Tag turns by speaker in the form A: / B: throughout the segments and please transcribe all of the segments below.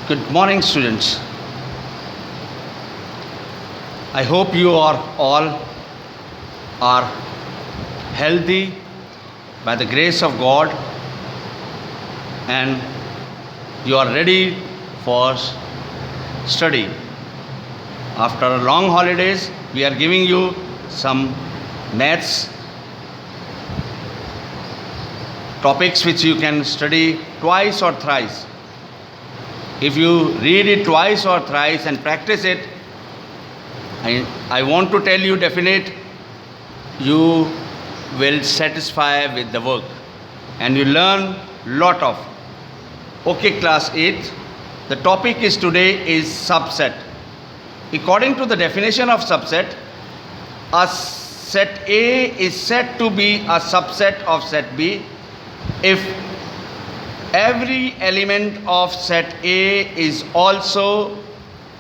A: Good morning, students. I hope you are all are healthy by the grace of God and you are ready for study. After long holidays, we are giving you some maths topics which you can study twice or thrice. If you read it twice or thrice and practice it, I want to tell you definite, you will satisfy with the work and you learn lot of. Okay, class 8, the topic is today is subset. According to the definition of subset, a set A is said to be a subset of set B if every element of set A is also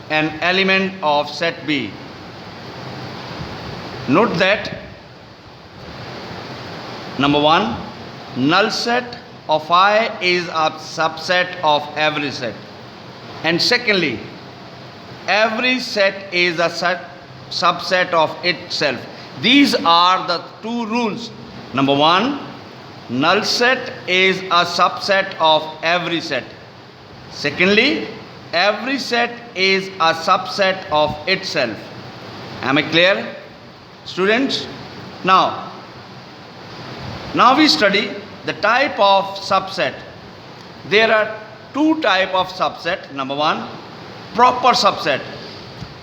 A: an element of set B. Note that number 1, null set of I is a subset of every set. And secondly, every set is a subset of itself. These are the two rules. Number 1, null set is a subset of every set. Secondly, every set is a subset of itself. Am I clear, students? Now we study the type of subset. There are two types of subset. Number 1, proper subset.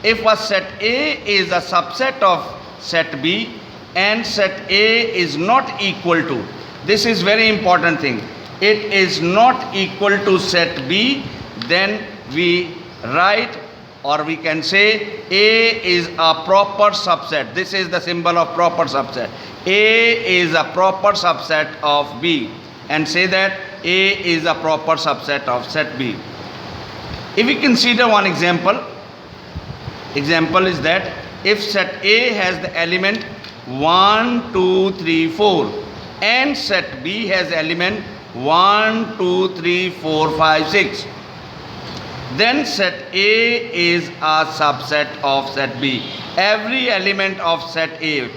A: If a set A is a subset of set B and set A is not equal to, this is very important thing, it is not equal to set B, then we write or we can say A is a proper subset. This is the symbol of proper subset. A is a proper subset of B, and say that A is a proper subset of set B. If we consider one example is that if set A has the element 1, 2, 3, 4 and set B has element 1, 2, 3, 4, 5, 6, then set A is a subset of set B. Every element of set A,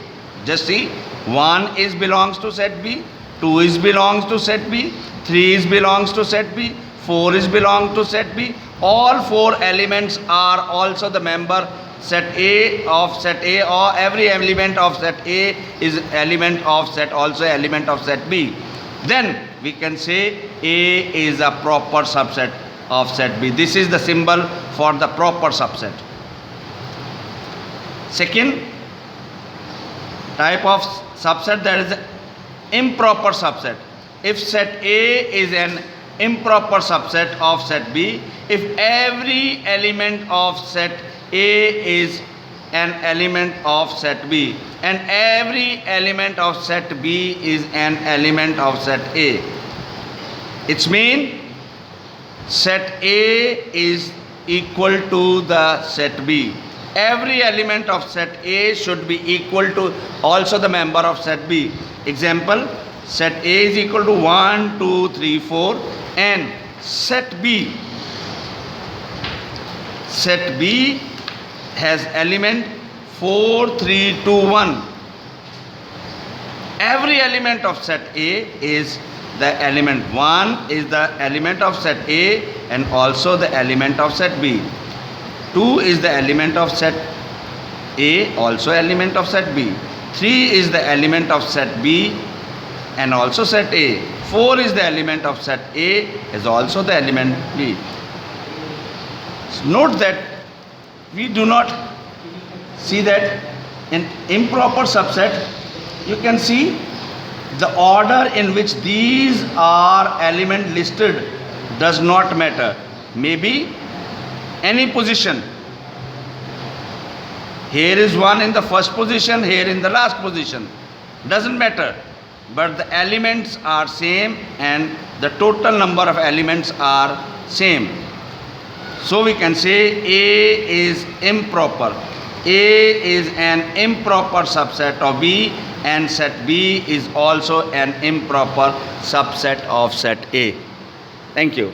A: just see, 1 is belongs to set B, 2 is belongs to set B, 3 is belongs to set B, 4 is belongs to set B. All 4 elements are also the member set A of set A, or every element of set A is element of set, also element of set B. Then we can say A is a proper subset of set B. This is the symbol for the proper subset. Second type of subset, that is improper subset. If set A is an improper subset of set B, if every element of set A is an element of set B and every element of set B is an element of set A, it means set A is equal to the set B. Every element of set A should be equal to also the member of set B. Example, set A is equal to 1, 2, 3, 4 and set B has element 4, 3, 2, 1. Every element of set A is the element 1 is the element of set A and also the element of set B. 2 is the element of set A, also element of set B. 3 is the element of set B and also set A. 4 is the element of set A, is also the element B. Note that we do not see that in improper subset, you can see the order in which these are element listed does not matter. Maybe any position. Here is one in the first position, here in the last position. Doesn't matter. But the elements are same and the total number of elements are same. So we can say A is improper. A is an improper subset of B and set B is also an improper subset of set A. Thank you.